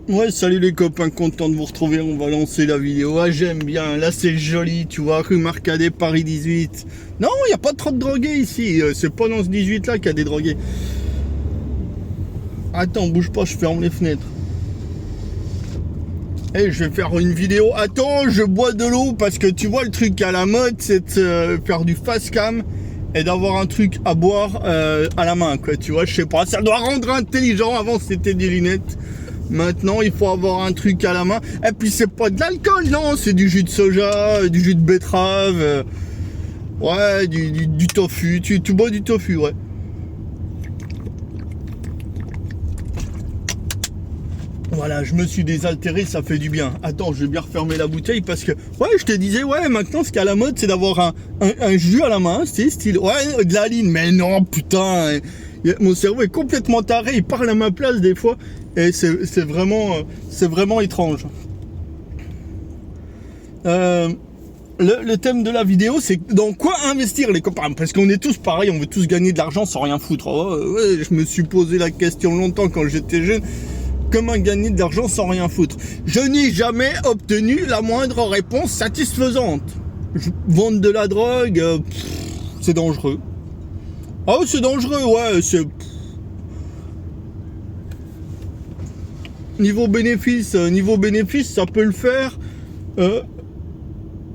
Ouais, salut les copains, content de vous retrouver, on va lancer la vidéo. Ah, j'aime bien, là c'est joli, tu vois, rue Marcadet, Paris 18. Non, il n'y a pas trop de drogués ici, c'est pas dans ce 18 là qu'il y a des drogués. Attends, bouge pas, je ferme les fenêtres. Eh, je vais faire une vidéo. Attends, je bois de l'eau parce que tu vois, le truc à la mode, c'est de faire du fast cam et d'avoir un truc à boire à la main, quoi. Tu vois, je sais pas, ça doit rendre intelligent. Avant, c'était des lunettes. Maintenant, il faut avoir un truc à la main. Et puis, c'est pas de l'alcool, non, c'est du jus de soja, du jus de betterave, ouais, du tofu. Tu bois du tofu, ouais. Voilà, je me suis désaltéré, ça fait du bien. Attends, je vais bien refermer la bouteille parce que, ouais, je te disais, ouais, maintenant, ce qui est à la mode, c'est d'avoir un jus à la main, c'est style, ouais, de la ligne. Mais non, putain, mon cerveau est complètement taré, il parle à ma place des fois, et c'est vraiment étrange. Le thème de la vidéo, c'est dans quoi investir, les copains, parce qu'on est tous pareils, on veut tous gagner de l'argent sans rien foutre. Ouais, je me suis posé la question longtemps quand j'étais jeune. Comment gagner de l'argent sans rien foutre? Je n'ai jamais obtenu la moindre réponse satisfaisante. Vendre de la drogue, c'est dangereux. Ah, c'est dangereux, ouais, c'est... Niveau bénéfice, ça peut le faire.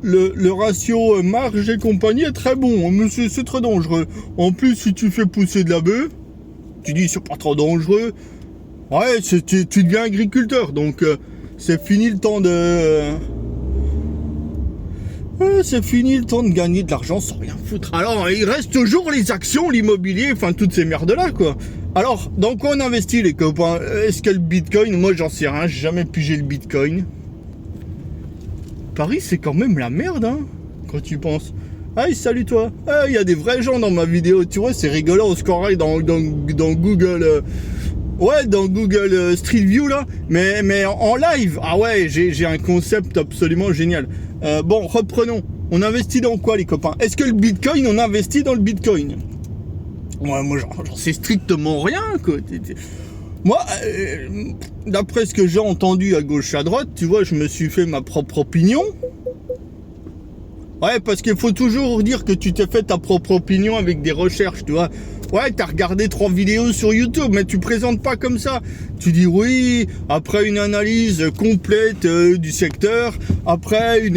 Le ratio marge et compagnie est très bon, mais c'est très dangereux. En plus, si tu fais pousser de la bœuf, tu dis c'est pas trop dangereux. Ouais, tu deviens agriculteur, donc c'est fini le temps de... c'est fini le temps de gagner de l'argent sans rien foutre. Alors, il reste toujours les actions, l'immobilier, enfin toutes ces merdes-là, quoi. Alors, dans quoi on investit, les copains? Est-ce que le bitcoin? Moi, j'en sais rien, j'ai jamais pigé le bitcoin. Paris, c'est quand même la merde, hein, quand tu penses. Ah, salut toi. Ah, il y a des vrais gens dans ma vidéo, tu vois, c'est rigolo, on se croirait dans Google... ouais, dans Google Street View là, mais en live. Ah ouais, j'ai un concept absolument génial. Bon, reprenons. On investit dans quoi, les copains? Est-ce que le Bitcoin, on investit dans le Bitcoin? Ouais, moi j'en sais strictement rien, quoi. Moi, d'après ce que j'ai entendu à gauche à droite, tu vois, je me suis fait ma propre opinion. Ouais, parce qu'il faut toujours dire que tu t'es fait ta propre opinion avec des recherches, tu vois. Ouais, t'as regardé 3 vidéos sur YouTube, mais tu présentes pas comme ça. Tu dis oui, après une analyse complète du secteur, après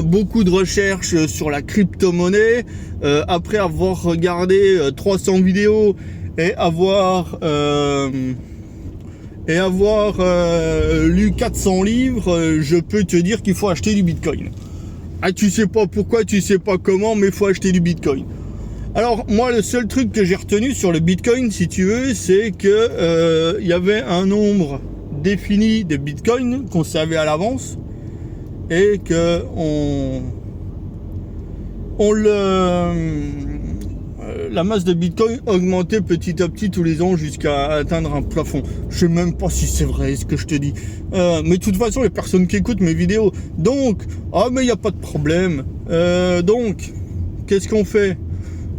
beaucoup de recherches sur la crypto-monnaie, après avoir regardé 300 vidéos et avoir lu 400 livres, je peux te dire qu'il faut acheter du Bitcoin. Ah, tu sais pas pourquoi, tu sais pas comment, mais il faut acheter du Bitcoin. Alors, moi, le seul truc que j'ai retenu sur le Bitcoin, si tu veux, c'est que y avait un nombre défini de Bitcoin qu'on savait à l'avance et que la masse de Bitcoin augmentait petit à petit tous les ans jusqu'à atteindre un plafond. Je sais même pas si c'est vrai ce que je te dis. Mais de toute façon, les personnes qui écoutent mes vidéos. Donc, mais il n'y a pas de problème. Donc, qu'est-ce qu'on fait?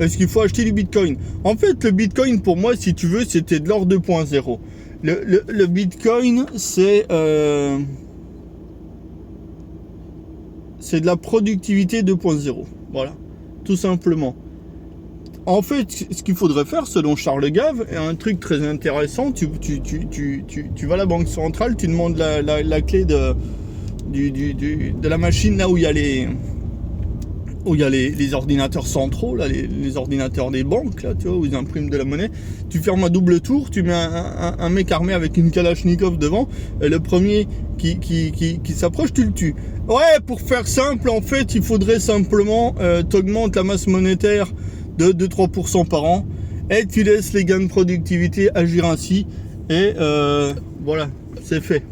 Est-ce qu'il faut acheter du Bitcoin? En fait, le Bitcoin, pour moi, si tu veux, c'était de l'or 2.0. Le Bitcoin, c'est de la productivité 2.0. Voilà, tout simplement. En fait, ce qu'il faudrait faire, selon Charles Gave, est un truc très intéressant. Tu vas à la banque centrale, tu demandes la clé de la machine là où il y a les ordinateurs centraux, là, les ordinateurs des banques, là, tu vois, où ils impriment de la monnaie. Tu fermes à double tour, tu mets un mec armé avec une Kalachnikov devant, et le premier qui s'approche, tu le tues. Ouais, pour faire simple, en fait, il faudrait simplement t'augmentes la masse monétaire de 2-3% par an, et tu laisses les gains de productivité agir ainsi, et voilà, c'est fait.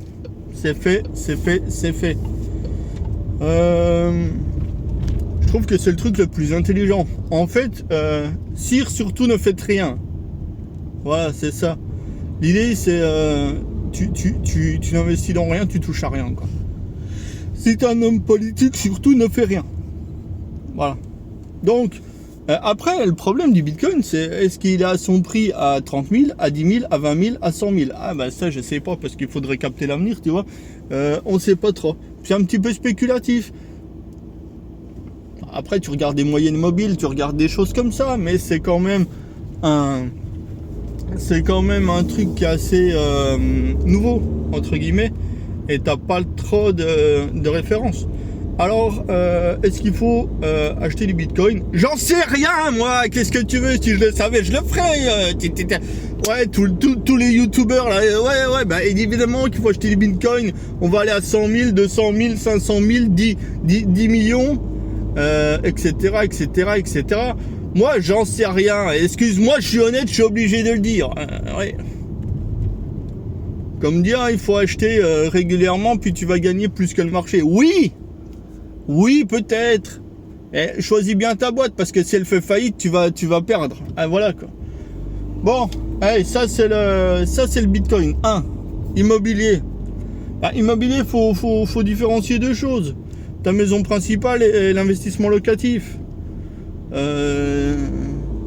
C'est fait. Je trouve que c'est le truc le plus intelligent. En fait, sire, surtout ne faites rien. Voilà, c'est ça. L'idée, c'est tu n'investis dans rien, tu touches à rien, quoi. Si t'es un homme politique, surtout ne fais rien. Voilà. Donc, Après, le problème du Bitcoin, c'est est-ce qu'il a son prix à 30 000, à 10 000, à 20 000, à 100 000? Ah bah ça, je sais pas, parce qu'il faudrait capter l'avenir, tu vois. On sait pas trop. C'est un petit peu spéculatif. Après, tu regardes des moyennes mobiles, tu regardes des choses comme ça, mais c'est quand même un truc qui est assez nouveau, entre guillemets, et t'as pas trop de références. Alors, est-ce qu'il faut acheter du Bitcoin? J'en sais rien, moi. Qu'est-ce que tu veux? Si je le savais, je le ferais. Ouais, tous les youtubeurs, là, ouais, bah, évidemment qu'il faut acheter du Bitcoin. On va aller à 100 000, 200 000, 500 000, 10 millions, etc., etc., etc. Moi, j'en sais rien. Excuse-moi, je suis honnête, je suis obligé de le dire. Ouais. Comme dire, il faut acheter régulièrement, puis tu vas gagner plus que le marché. Oui, peut-être. Choisis bien ta boîte, parce que si elle fait faillite, tu vas perdre. Ah, voilà, quoi. Bon, allez, ça c'est le Bitcoin. Immobilier. Bah, immobilier, faut différencier deux choses. Ta maison principale et l'investissement locatif.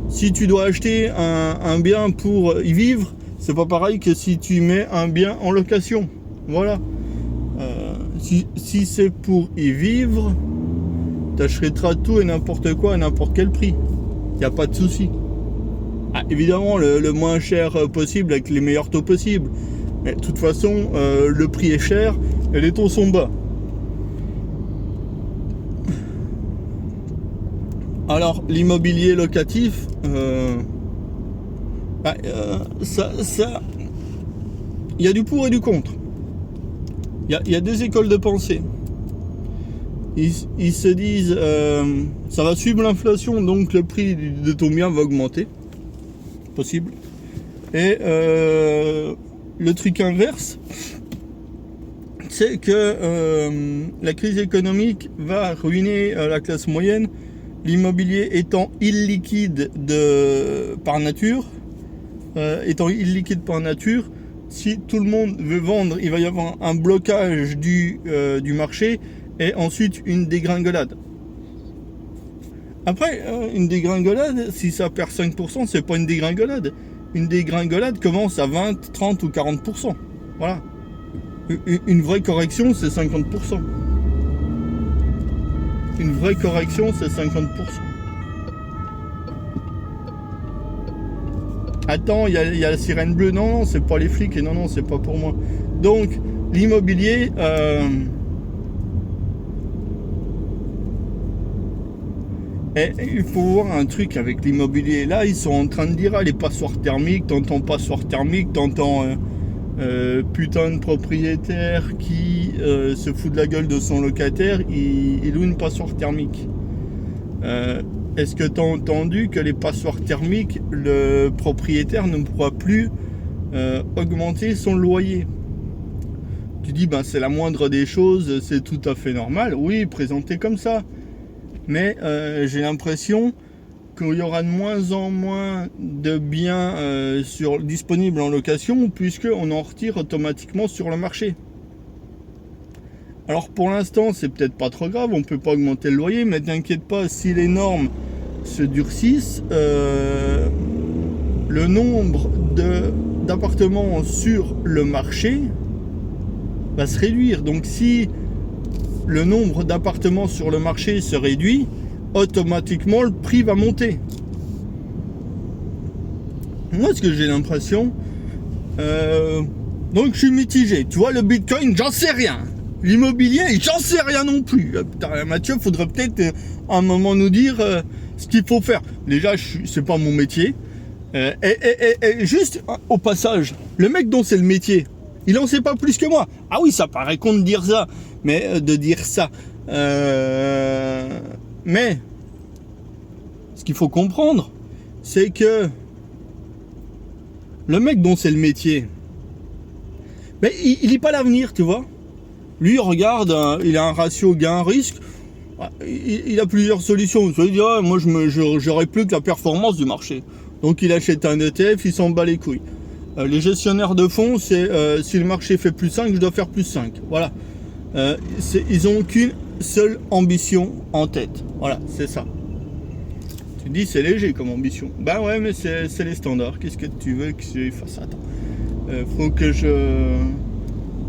Si tu dois acheter un bien pour y vivre, c'est pas pareil que si tu mets un bien en location. Voilà. Si c'est pour y vivre, t'achèteras tout et n'importe quoi à n'importe quel prix. Y a pas de souci. Ah, évidemment, le moins cher possible avec les meilleurs taux possibles. Mais de toute façon, le prix est cher et les taux sont bas. Alors, l'immobilier locatif, ça, il y a du pour et du contre. Il y a deux écoles de pensée. Ils se disent, ça va suivre l'inflation, donc le prix de ton bien va augmenter. Possible. Et le truc inverse, c'est que la crise économique va ruiner la classe moyenne. L'immobilier étant illiquide par nature, si tout le monde veut vendre, il va y avoir un blocage du marché et ensuite une dégringolade. Après, une dégringolade, si ça perd 5%, c'est pas une dégringolade. Une dégringolade commence à 20, 30 ou 40%. Voilà. Une vraie correction, c'est 50%. Une vraie correction, c'est 50%. Attends, il y a la sirène bleue. Non, c'est pas les flics. Et non, c'est pas pour moi. Donc, l'immobilier... Et il faut voir un truc avec l'immobilier. Là, ils sont en train de dire, les passoires thermiques, t'entends passoires thermiques, t'entends putain de propriétaire qui se fout de la gueule de son locataire, il loue une passoire thermique. Est-ce que t'as entendu que les passoires thermiques, le propriétaire ne pourra plus augmenter son loyer? Tu dis, ben c'est la moindre des choses, c'est tout à fait normal. Oui, présenté comme ça. Mais j'ai l'impression qu'il y aura de moins en moins de biens disponibles en location, puisqu'on en retire automatiquement sur le marché. Alors pour l'instant, c'est peut-être pas trop grave, on peut pas augmenter le loyer, mais t'inquiète pas, si les normes se durcissent, le nombre d'appartements sur le marché va se réduire. Donc si le nombre d'appartements sur le marché se réduit, automatiquement le prix va monter. Moi, ce que j'ai l'impression, donc je suis mitigé. Tu vois, le Bitcoin, j'en sais rien. L'immobilier, j'en sais rien non plus. Putain, Mathieu, faudrait peut-être à un moment nous dire ce qu'il faut faire. Déjà, c'est pas mon métier. Et juste au passage, le mec dont c'est le métier, il en sait pas plus que moi. Ah oui, ça paraît con de dire ça, mais mais ce qu'il faut comprendre, c'est que le mec dont c'est le métier, mais il lit pas l'avenir, tu vois. Lui, regarde, il a un ratio gain-risque. Il a plusieurs solutions. Il dit, ah, moi, j'aurais plus que la performance du marché. Donc, il achète un ETF, il s'en bat les couilles. Les gestionnaires de fonds, c'est si le marché fait plus 5, je dois faire plus 5. Voilà. Ils ont qu'une seule ambition en tête. Voilà, c'est ça. Tu dis c'est léger comme ambition. Bah ouais, mais c'est les standards. Qu'est-ce que tu veux que je fasse? Attends.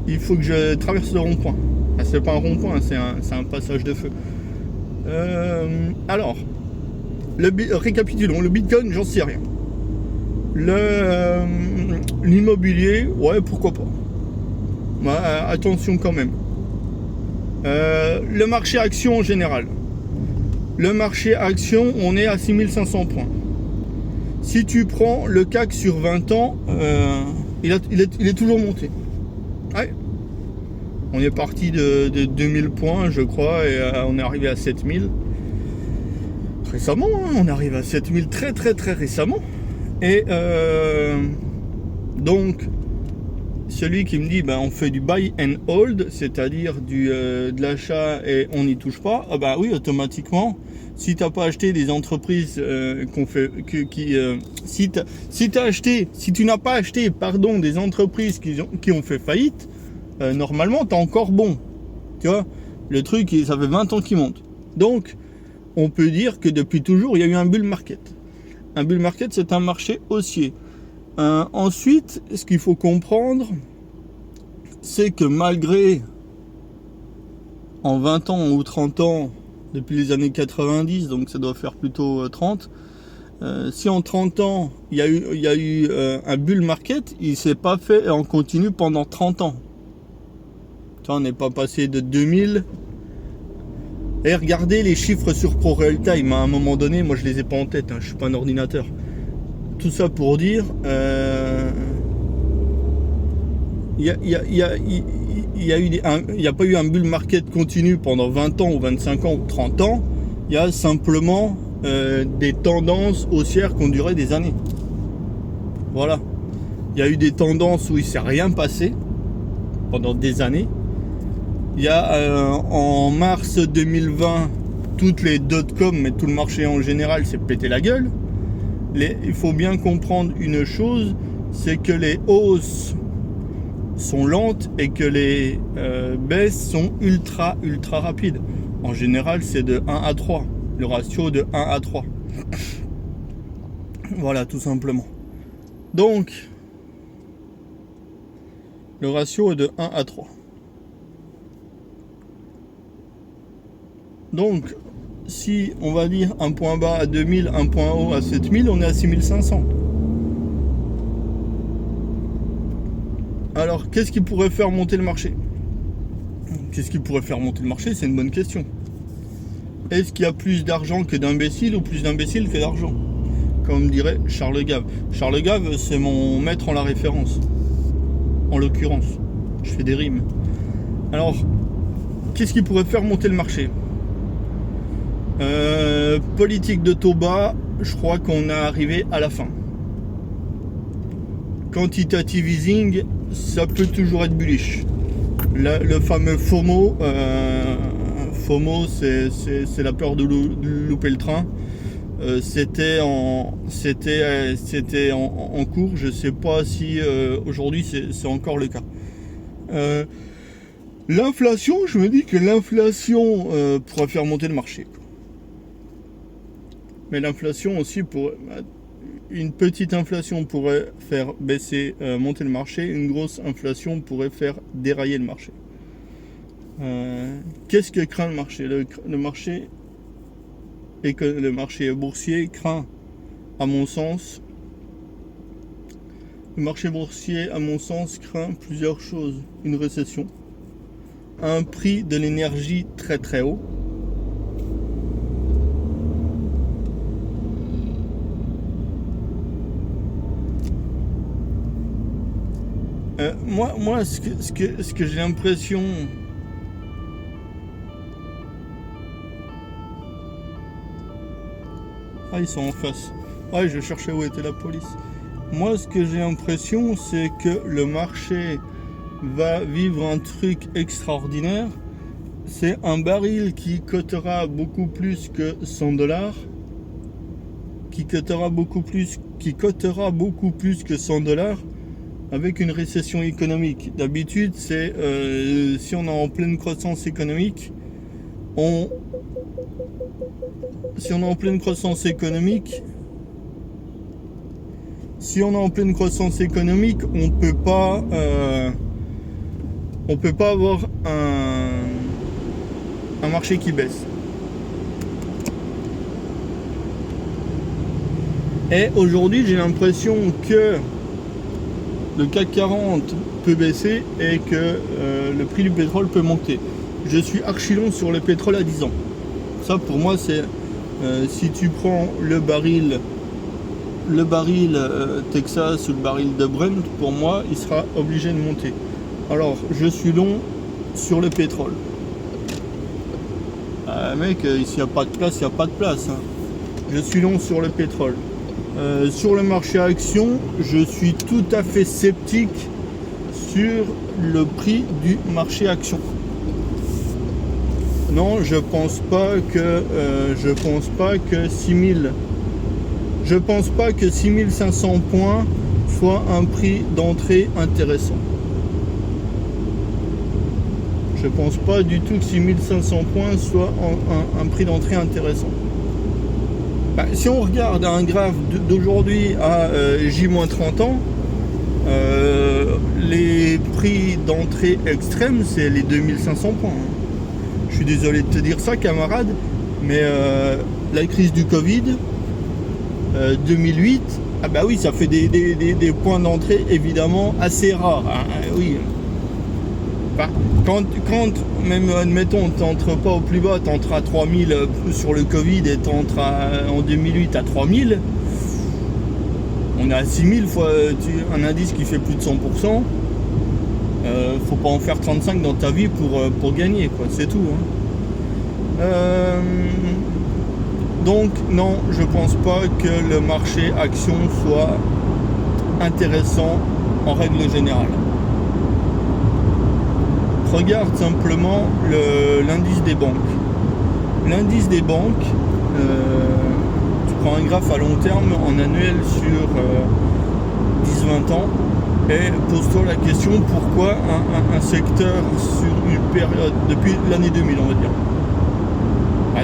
Il faut que je traverse le rond-point. Ah, c'est pas un rond-point, c'est un passage de feu. Alors, récapitulons. Le Bitcoin, j'en sais rien. L'immobilier, ouais, pourquoi pas. Ouais, attention quand même. Le marché action en général. Le marché action, on est à 6500 points. Si tu prends le CAC sur 20 ans, il est toujours monté. Ouais. On est parti de 2000 points, je crois, et on est arrivé à 7000. Récemment, hein, on arrive à 7000 très très très récemment. Et donc, celui qui me dit on fait du buy and hold, c'est-à-dire de l'achat et on n'y touche pas, oui, automatiquement, si tu n'as pas acheté des entreprises si tu n'as pas acheté des entreprises qui ont fait faillite, normalement tu es encore bon. Tu vois, le truc, ça fait 20 ans qu'il monte. Donc, on peut dire que depuis toujours, il y a eu un bull market. Un bull market, c'est un marché haussier. Ensuite, ce qu'il faut comprendre, c'est que malgré en 20 ans ou 30 ans, depuis les années 90, donc ça doit faire plutôt 30, si en 30 ans, il y a eu un bull market, il ne s'est pas fait en continu pendant 30 ans. Tu vois, on n'est pas passé de 2000. Et regardez les chiffres sur ProRealTime, à un moment donné, moi je les ai pas en tête, je suis pas un ordinateur. Tout ça pour dire, il n'y a pas eu un bull market continu pendant 20 ans ou 25 ans ou 30 ans. Il y a simplement des tendances haussières qui ont duré des années. Voilà. Il y a eu des tendances où il ne s'est rien passé pendant des années. Il y a en mars 2020, toutes les dot-com, mais tout le marché en général s'est pété la gueule. Il faut bien comprendre une chose, c'est que les hausses sont lentes et que les baisses sont ultra rapides. En général, c'est de 1 à 3, le ratio de 1 à 3. Voilà, tout simplement. Donc, le ratio est de 1 à 3. Donc, si on va dire un point bas à 2000, un point haut à 7000, on est à 6500. Alors, qu'est-ce qui pourrait faire monter le marché? Qu'est-ce qui pourrait faire monter le marché? C'est une bonne question. Est-ce qu'il y a plus d'argent que d'imbéciles ou plus d'imbéciles que d'argent? Comme dirait Charles Gave. Charles Gave, c'est mon maître en la référence. En l'occurrence, je fais des rimes. Alors, qu'est-ce qui pourrait faire monter le marché? Politique de taux bas, je crois qu'on est arrivé à la fin. Quantitative easing, ça peut toujours être bullish. Le fameux FOMO, c'est la peur de louper le train. C'était en cours. Je sais pas si aujourd'hui c'est encore le cas. L'inflation, je me dis que l'inflation pourrait faire monter le marché. Mais l'inflation aussi, une petite inflation pourrait faire monter le marché. Une grosse inflation pourrait faire dérailler le marché. Qu'est-ce que craint le marché? Le marché boursier craint, à mon sens, craint plusieurs choses. Une récession, un prix de l'énergie très très haut, moi, ce que j'ai l'impression, ils sont en face. Ouais, je cherchais où était la police. Moi, ce que j'ai l'impression, c'est que le marché va vivre un truc extraordinaire. C'est un baril qui cotera beaucoup plus que 100 $, qui cotera beaucoup plus que 100 $. Avec une récession économique. D'habitude, c'est si on est en pleine croissance économique, si on est en pleine croissance économique, on peut pas avoir un marché qui baisse. Et aujourd'hui, j'ai l'impression que le CAC 40 peut baisser et que le prix du pétrole peut monter. Je suis archi long sur le pétrole à 10 ans. Ça, pour moi, c'est si tu prends le baril Texas ou le baril de Brent, pour moi, il sera obligé de monter. Alors, je suis long sur le pétrole. Mec, s'il n'y a pas de place, il n'y a pas de place. Hein. Je suis long sur le pétrole. Sur le marché action, je suis tout à fait sceptique sur le prix du marché action. Non, je pense pas que 6500 points soit un prix d'entrée intéressant. Je pense pas du tout que 6500 points soit un prix d'entrée intéressant. Bah, si on regarde un graphe d'aujourd'hui à J-30 ans, les prix d'entrée extrême, c'est les 2500 points. Je suis désolé de te dire ça, camarade, mais la crise du Covid, 2008, ah bah oui, ça fait des points d'entrée évidemment assez rares. Hein, oui. Bah, quand même, admettons, t'entres pas au plus bas, t'entres à 3000 sur le Covid et t'entres en 2008 à 3000, on est à 6000 fois un indice qui fait plus de 100%. Faut pas en faire 35 dans ta vie pour gagner, quoi, c'est tout. Hein. Donc non, je pense pas que le marché action soit intéressant en règle générale. Regarde simplement l'indice des banques. L'indice des banques, tu prends un graphe à long terme en annuel sur 10-20 ans et pose-toi la question pourquoi un secteur sur une période, depuis l'année 2000 on va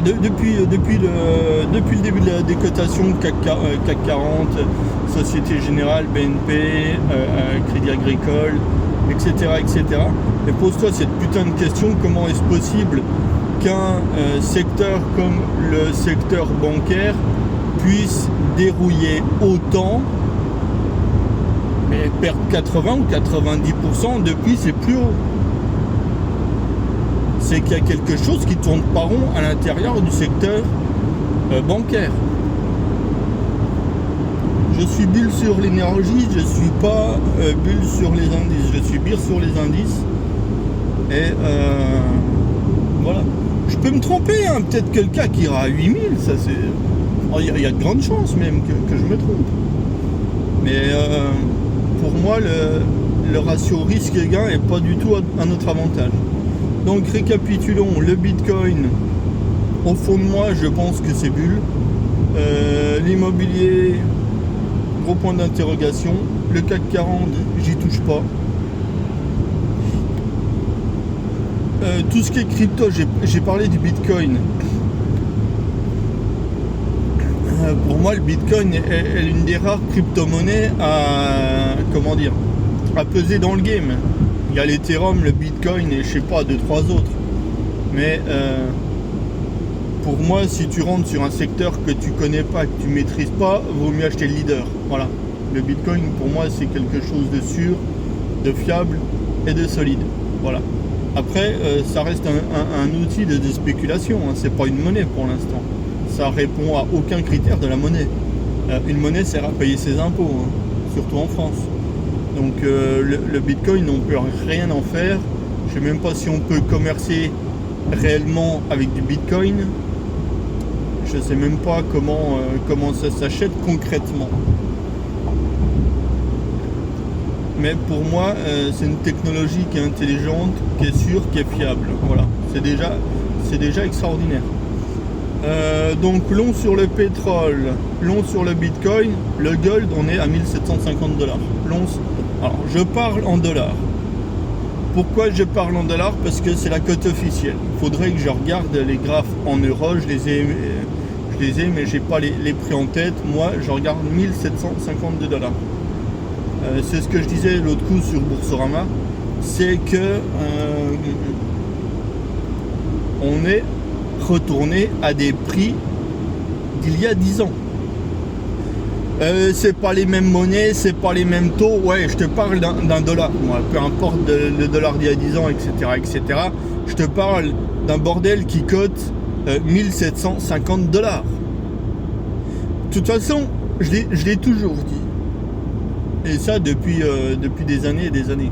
dire, depuis le début des cotations CAC 40, Société Générale, BNP, Crédit Agricole, etc. Et pose-toi cette putain de question, comment est-ce possible qu'un secteur comme le secteur bancaire puisse dérouiller autant et perdre 80 ou 90% depuis ses plus hauts? C'est qu'il y a quelque chose qui tourne pas rond à l'intérieur du secteur bancaire. Je suis bulle sur l'énergie, je suis pas bulle sur les indices, je suis bulle sur les indices. Et voilà. Je peux me tromper, hein. Peut-être que le CAC ira à 8000, ça c'est. Il y a de grandes chances même que je me trompe. Mais pour moi, le ratio risque-gain est pas du tout à notre avantage. Donc récapitulons, le Bitcoin, au fond de moi, je pense que c'est bulle. L'immobilier, gros point d'interrogation. Le CAC 40, j'y touche pas. Tout ce qui est crypto, j'ai parlé du Bitcoin. Pour moi, le Bitcoin est l'une des rares crypto-monnaies à peser dans le game. Il y a l'Ethereum, le Bitcoin et je sais pas, 2-3 autres. Mais pour moi, si tu rentres sur un secteur que tu connais pas, que tu maîtrises pas, vaut mieux acheter le leader. Voilà. Le Bitcoin, pour moi, c'est quelque chose de sûr, de fiable et de solide. Voilà. Après, ça reste un outil de spéculation. Hein. C'est pas une monnaie pour l'instant. Ça répond à aucun critère de la monnaie. Une monnaie sert à payer ses impôts, hein, surtout en France. Donc le Bitcoin, on peut rien en faire. Je sais même pas si on peut commercer réellement avec du Bitcoin. Je sais même pas comment ça s'achète concrètement. Mais pour moi, c'est une technologie qui est intelligente, qui est sûre, qui est fiable. Voilà, c'est déjà extraordinaire. Donc long sur le pétrole, long sur le Bitcoin, le gold, on est à 1750 $. Alors je parle en dollars. Pourquoi je parle en dollars? Parce que c'est la cote officielle. Il faudrait que je regarde les graphes en euros. je les ai, mais j'ai pas les prix en tête. Moi, je regarde 1752 $. C'est ce que je disais l'autre coup sur Boursorama, c'est que on est retourné à des prix d'il y a 10 ans. C'est pas les mêmes monnaies, c'est pas les mêmes taux. Ouais, je te parle d'un dollar. Moi, peu importe le dollar d'il y a 10 ans, etc., etc. Je te parle d'un bordel qui cote 1750 $. De toute façon, je l'ai toujours dit. Et ça depuis des années et des années.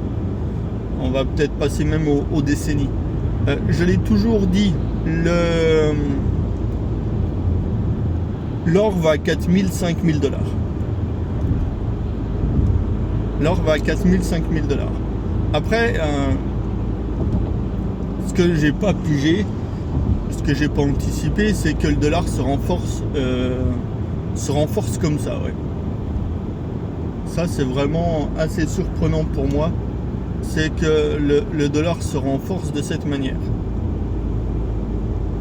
On va peut-être passer même aux décennies. Je l'ai toujours dit. L'or va à 4000, 5000 $. L'or va à 4000, 5000 $. Après, ce que j'ai pas pigé, ce que j'ai pas anticipé, c'est que le dollar se renforce comme ça, ouais. Ça, c'est vraiment assez surprenant pour moi. C'est que le dollar se renforce de cette manière.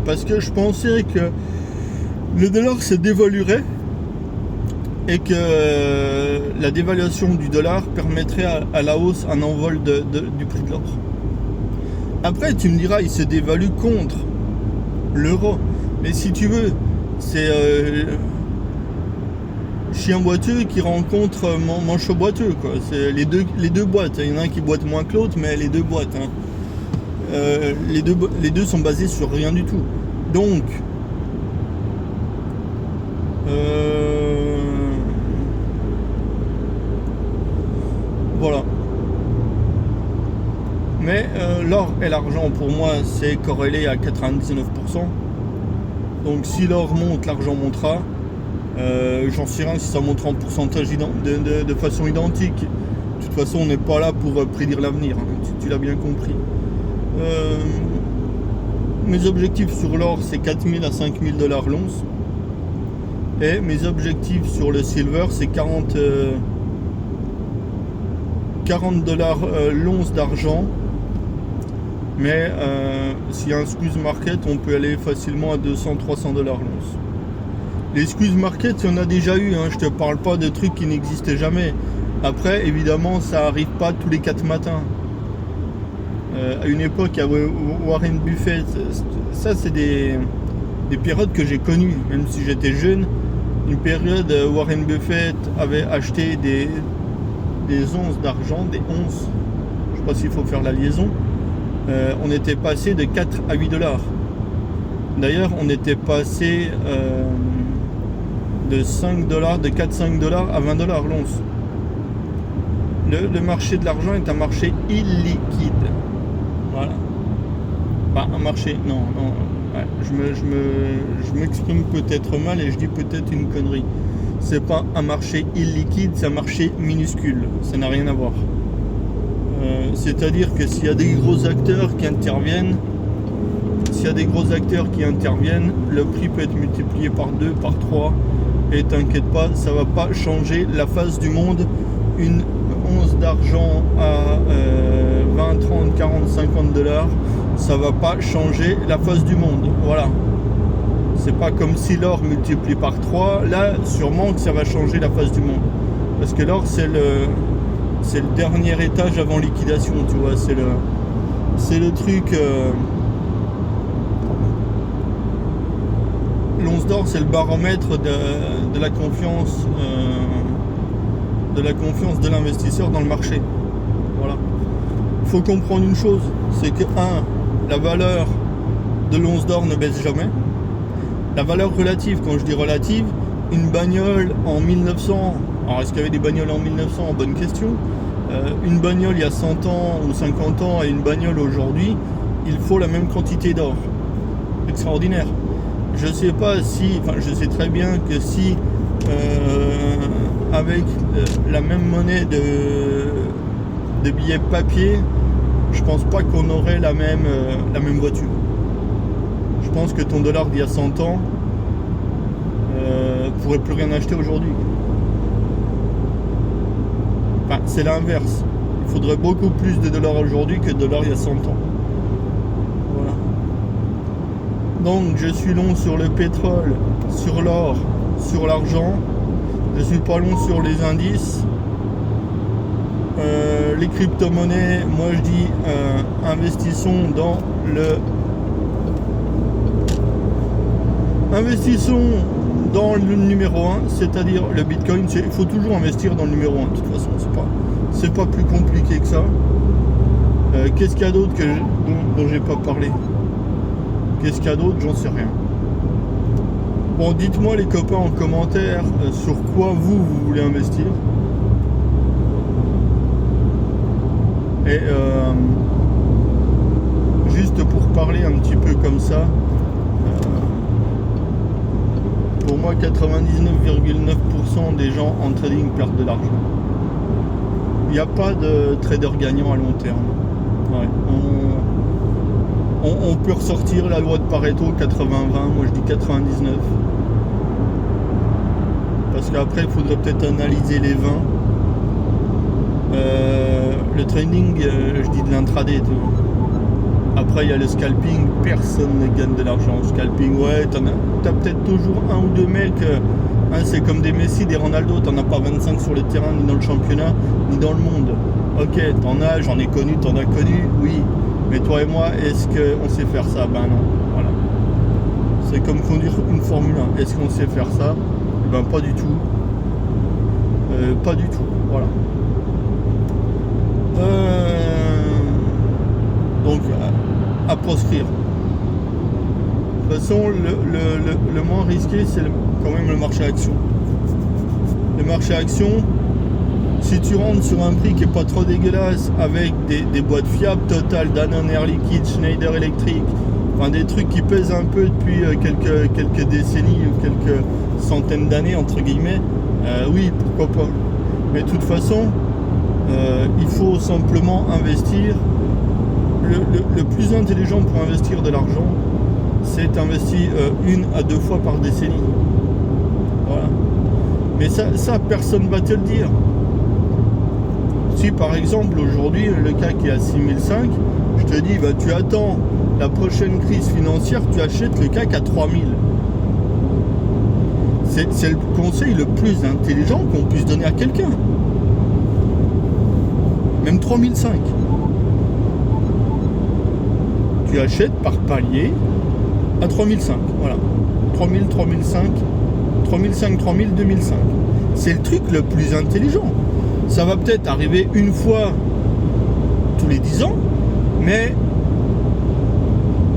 Parce que je pensais que le dollar se dévaluerait et que la dévaluation du dollar permettrait à la hausse un envol du prix de l'or. Après, tu me diras, il se dévalue contre l'euro. Mais si tu veux, c'est chien boiteux qui rencontre manchot boiteux, quoi. C'est les deux boîtes. Il y en a un qui boite moins que l'autre, mais les deux boîtes. Hein. Les deux sont basés sur rien du tout. Donc, voilà. Mais l'or et l'argent, pour moi, c'est corrélé à 99%. Donc si l'or monte, l'argent montera. J'en sais rien si ça montera en pourcentage de façon identique. De toute façon, on n'est pas là pour prédire l'avenir, hein. Tu l'as bien compris. Mes objectifs sur l'or, c'est 4000 à 5000 $ l'once. Et mes objectifs sur le silver, c'est 40 $ l'once d'argent. Mais s'il y a un squeeze market, on peut aller facilement à 200-300 $ l'once. Les squeeze market, il y en a déjà eu, hein. Je te parle pas de trucs qui n'existaient jamais. Après, évidemment, ça arrive pas tous les 4 matins. À une époque, il y avait Warren Buffett. Ça, c'est des périodes que j'ai connues, même si j'étais jeune. Une période, Warren Buffett avait acheté des onces d'argent, des onces. Je sais pas s'il faut faire la liaison. On était passé de 4 à 8 $. D'ailleurs, on était passé de 5 $, de 4-5 $ à 20 $ l'once. Le marché de l'argent est un marché illiquide. Voilà. Bah, un marché, non. Ouais, je m'exprime peut-être mal et je dis peut-être une connerie. C'est pas un marché illiquide, c'est un marché minuscule. Ça n'a rien à voir. C'est-à-dire que s'il y a des gros acteurs qui interviennent, le prix peut être multiplié par 2, par 3. Et t'inquiète pas, ça va pas changer la face du monde. Une once d'argent à 20, 30, 40, 50 $, ça va pas changer la face du monde. Voilà. C'est pas comme si l'or multiplie par 3. Là, sûrement que ça va changer la face du monde. Parce que l'or, c'est le dernier étage avant liquidation, tu vois. C'est le truc... L'once d'or, c'est le baromètre de la confiance de l'investisseur dans le marché. Voilà. Il faut comprendre une chose, c'est que la valeur de l'once d'or ne baisse jamais. La valeur relative, quand je dis relative, une bagnole en 1900, alors est-ce qu'il y avait des bagnoles en 1900? Bonne question. Une bagnole il y a 100 ans ou 50 ans et une bagnole aujourd'hui, il faut la même quantité d'or. Extraordinaire. Je sais très bien que si avec la même monnaie de billets papier, je pense pas qu'on aurait la même voiture. Je pense que ton dollar d'il y a 100 ans pourrait plus rien acheter aujourd'hui. Enfin, c'est l'inverse. Il faudrait beaucoup plus de dollars aujourd'hui que de dollars il y a 100 ans. Voilà. Donc je suis long sur le pétrole, sur l'or, sur l'argent. Je suis pas long sur les indices. Les crypto-monnaies, moi je dis investissons dans le numéro 1, c'est-à-dire le Bitcoin. Il faut toujours investir dans le numéro 1 de toute façon, c'est pas plus compliqué que ça. Qu'est-ce qu'il y a d'autre dont j'ai pas parlé? Qu'est-ce qu'il y a d'autre? J'en sais rien. Bon, dites-moi les copains en commentaire sur quoi vous voulez investir. Et juste pour parler un petit peu comme ça, pour moi 99,9% des gens en trading perdent de l'argent. Il n'y a pas de trader gagnant à long terme. Ouais. On peut ressortir la loi de Pareto 80-20, moi je dis 99. Parce qu'après il faudrait peut-être analyser les 20. Le trading, je dis de l'intraday. Après il y a le scalping, personne ne gagne de l'argent au scalping. Ouais, t'as peut-être toujours un ou deux mecs, c'est comme des Messi, des Ronaldo, t'en as pas 25 sur le terrain, ni dans le championnat, ni dans le monde. Ok, t'en as, j'en ai connu, t'en as connu, oui. Mais toi et moi, est-ce qu'on sait faire ça? Ben non, voilà. C'est comme conduire une Formule 1. Est-ce qu'on sait faire ça? Ben pas du tout. Pas du tout, voilà. Donc, à proscrire. De toute façon, le moins risqué, c'est quand même le marché action. Le marché action, si tu rentres sur un prix qui n'est pas trop dégueulasse, avec des boîtes fiables, Total, Danone, Air Liquide, Schneider Electric, enfin des trucs qui pèsent un peu depuis quelques décennies ou quelques centaines d'années, entre guillemets, oui, pourquoi pas. Mais de toute façon, il faut simplement investir. Le plus intelligent pour investir de l'argent, c'est investir 1 à 2 fois par décennie. Voilà. Mais ça personne ne va te le dire. Si par exemple aujourd'hui le CAC est à 6005, je te dis, bah, tu attends la prochaine crise financière, tu achètes le CAC à 3000. C'est le conseil le plus intelligent qu'on puisse donner à quelqu'un. Même 3005. Tu achètes par palier à 3005. Voilà. 3000, 3005, 3005, 3000, 2005. C'est le truc le plus intelligent. Ça va peut-être arriver une fois tous les 10 ans, mais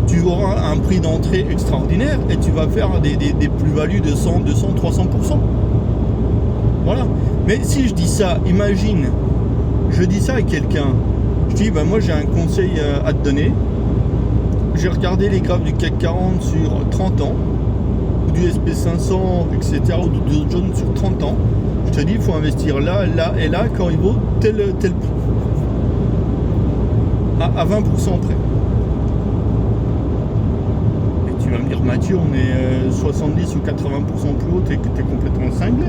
tu auras un prix d'entrée extraordinaire et tu vas faire des plus-values de 100, 200, 300%. Voilà. Mais si je dis ça, imagine, je dis ça à quelqu'un, je dis, ben moi j'ai un conseil à te donner. J'ai regardé les graphes du CAC 40 sur 30 ans, ou du SP500, etc., ou du Dow Jones sur 30 ans. Je te dis, il faut investir là, là et là quand il vaut tel prix. À 20% près. Et tu vas me dire, Mathieu, on est 70 ou 80% plus haut, t'es complètement cinglé.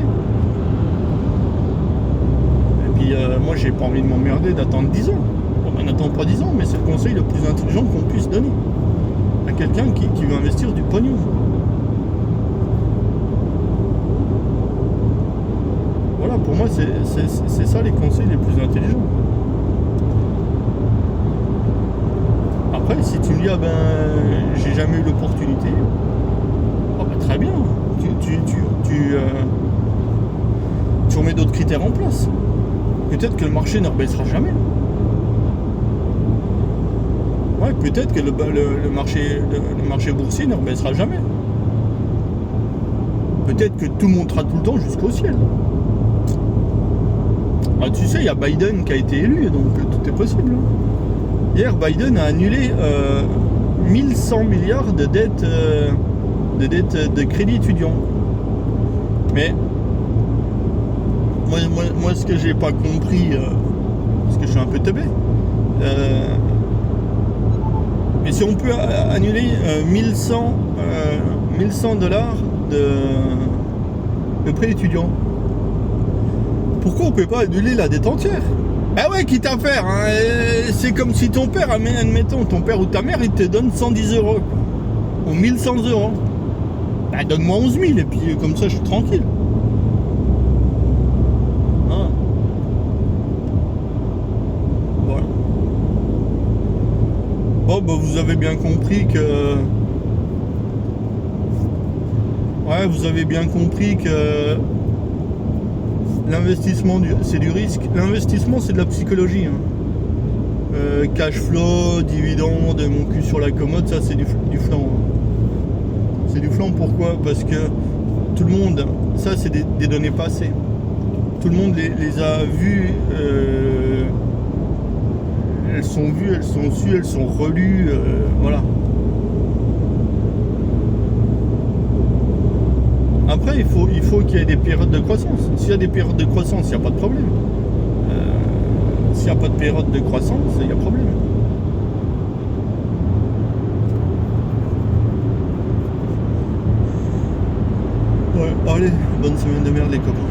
Et puis, moi, j'ai pas envie de m'emmerder d'attendre 10 ans. Bon, ben, n'attends pas 10 ans, mais c'est le conseil le plus intelligent qu'on puisse donner à quelqu'un qui veut investir du pognon. Voilà, pour moi, c'est ça les conseils les plus intelligents. Après, si tu me dis, ah ben, j'ai jamais eu l'opportunité, oh ben, très bien, tu remets d'autres critères en place. Peut-être que le marché ne rebaissera jamais. Ouais, peut-être que le marché boursier ne rebaissera jamais. Peut-être que tout montera tout le temps jusqu'au ciel. Ah, tu sais, il y a Biden qui a été élu, donc tout est possible. Hier, Biden a annulé 1100 milliards de dettes de crédit étudiant. Mais moi ce que j'ai pas compris, parce que je suis un peu teubé, mais si on peut annuler 1100 dollars de prêt étudiant, pourquoi on peut pas annuler la dette entière? Ah ouais, quitte à faire, hein, c'est comme si ton père, admettons, ton père ou ta mère, il te donne 110 €. aux 1100 euros. Bah, donne-moi 11 000 et puis comme ça je suis tranquille. Hein. Voilà. Bon, bah, vous avez bien compris que... Ouais, vous avez bien compris que l'investissement, c'est du risque. L'investissement, c'est de la psychologie. Hein. Cash flow, dividende, mon cul sur la commode, ça c'est du flan. Hein. C'est du flan, pourquoi? Parce que tout le monde, ça c'est des données passées. Tout le monde les a vues, elles sont vues, elles sont sues, elles sont relues, voilà. Après, il faut qu'il y ait des périodes de croissance. S'il y a des périodes de croissance, il n'y a pas de problème. S'il n'y a pas de période de croissance, il y a problème. Ouais, allez, bonne semaine de merde les copains.